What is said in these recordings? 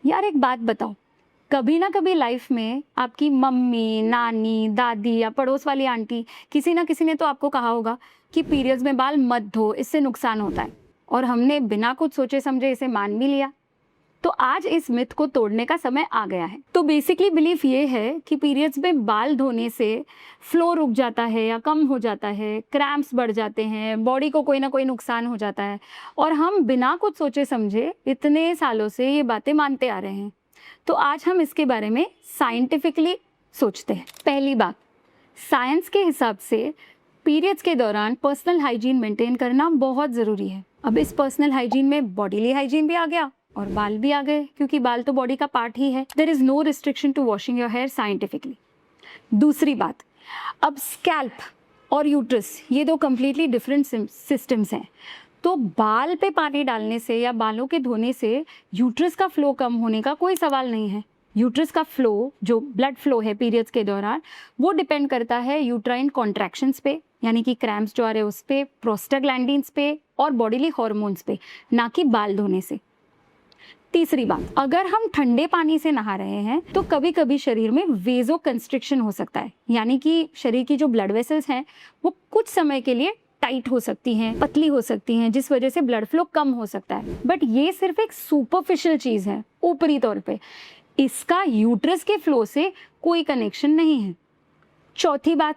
यार एक बात बताओ, कभी ना कभी लाइफ में आपकी मम्मी, नानी, दादी या पड़ोस वाली आंटी, किसी ना किसी ने तो आपको कहा होगा कि पीरियड्स में बाल मत धो, इससे नुकसान होता है। और हमने बिना कुछ सोचे समझे इसे मान भी लिया। तो आज इस मिथ को तोड़ने का समय आ गया है। तो बेसिकली बिलीफ ये है कि पीरियड्स में बाल धोने से फ्लो रुक जाता है या कम हो जाता है, क्रैम्प्स बढ़ जाते हैं, बॉडी को कोई ना कोई नुकसान हो जाता है। और हम बिना कुछ सोचे समझे इतने सालों से ये बातें मानते आ रहे हैं। तो आज हम इसके बारे में साइंटिफिकली सोचते हैं। पहली बात, साइंस के हिसाब से पीरियड्स के दौरान पर्सनल हाइजीन मेंटेन करना बहुत ज़रूरी है। अब इस पर्सनल हाइजीन में बॉडीली हाइजीन भी आ गया और बाल भी आ गए, क्योंकि बाल तो बॉडी का पार्ट ही है। There is no restriction to washing your hair scientifically. दूसरी बात, अब स्कैल्प और यूट्रस ये दो कंप्लीटली डिफरेंट सिस्टम्स हैं। तो बाल पे पानी डालने से या बालों के धोने से यूट्रस का फ्लो कम होने का कोई सवाल नहीं है। यूट्रस का फ्लो, जो ब्लड फ्लो है पीरियड्स के दौरान, वो डिपेंड करता है यूट्राइन कॉन्ट्रैक्शंस पे, यानी कि क्रैम्प्स जो आ रहे हैं उस पे, प्रोस्टाग्लैंडिन्स पे और बॉडीली हॉर्मोन्स पे, ना कि बाल धोने से। तीसरी बात, अगर हम ठंडे पानी से नहा रहे हैं तो कभी कभी शरीर में वेजो कंस्ट्रिक्शन हो सकता है, यानी कि शरीर की जो ब्लड वेसल्स हैं वो कुछ समय के लिए टाइट हो सकती हैं, पतली हो सकती हैं, जिस वजह से ब्लड फ्लो कम हो सकता है। बट ये सिर्फ एक सुपरफिशियल चीज़ है, ऊपरी तौर पे। इसका यूट्रस के फ्लो से कोई कनेक्शन नहीं है। चौथी बात,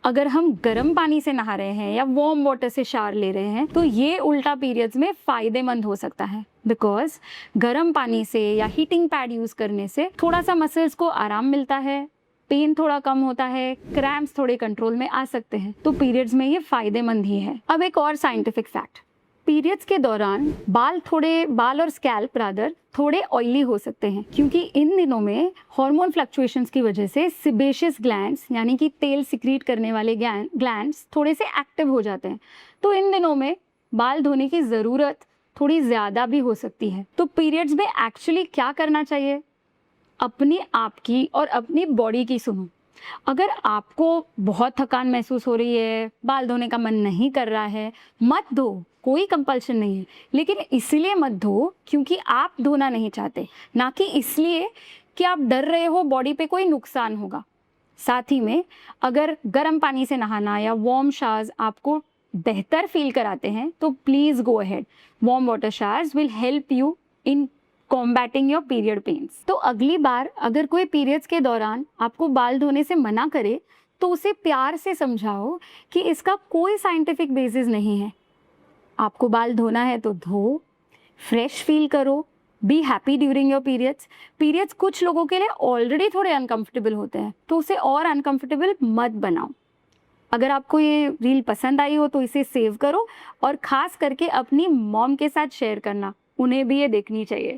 अगर हम गर्म पानी से नहा रहे हैं या वार्म वाटर से शावर ले रहे हैं तो ये उल्टा पीरियड्स में फ़ायदेमंद हो सकता है, बिकॉज गर्म पानी से या हीटिंग पैड यूज़ करने से थोड़ा सा मसल्स को आराम मिलता है, पेन थोड़ा कम होता है, क्रैम्प्स थोड़े कंट्रोल में आ सकते हैं। तो पीरियड्स में ये फ़ायदेमंद ही है। अब एक और साइंटिफिक फैक्ट, पीरियड्स के दौरान बाल और स्कैल्प रादर थोड़े ऑयली हो सकते हैं, क्योंकि इन दिनों में हार्मोन फ्लक्चुएशंस की वजह से सिबेशियस ग्लैंड्स, यानी कि तेल सिक्रीट करने वाले ग्लैंड्स थोड़े से एक्टिव हो जाते हैं। तो इन दिनों में बाल धोने की ज़रूरत थोड़ी ज़्यादा भी हो सकती है। तो पीरियड्स में एक्चुअली क्या करना चाहिए? अपनी आप की और अपनी बॉडी की सुनो। अगर आपको बहुत थकान महसूस हो रही है, बाल धोने का मन नहीं कर रहा है, मत धो, कोई कंपल्शन नहीं है। लेकिन इसलिए मत धो क्योंकि आप धोना नहीं चाहते, ना कि इसलिए कि आप डर रहे हो बॉडी पे कोई नुकसान होगा। साथ ही में अगर गर्म पानी से नहाना या वार्म शावर्स आपको बेहतर फील कराते हैं तो please go ahead. Warm water showers will help you in combating your period pains. तो अगली बार अगर कोई पीरियड्स के दौरान आपको बाल धोने से मना करे तो उसे प्यार से समझाओ कि इसका कोई साइंटिफिक बेसिस नहीं है। आपको बाल धोना है तो धो, फ्रेश फील करो, be happy during your periods कुछ लोगों के लिए ऑलरेडी थोड़े अनकंफर्टेबल होते हैं, तो उसे और अनकंफर्टेबल मत बनाओ। अगर आपको ये रील पसंद आई हो तो इसे सेव करो और ख़ास करके अपनी मॉम के साथ शेयर करना, उन्हें भी ये देखनी चाहिए।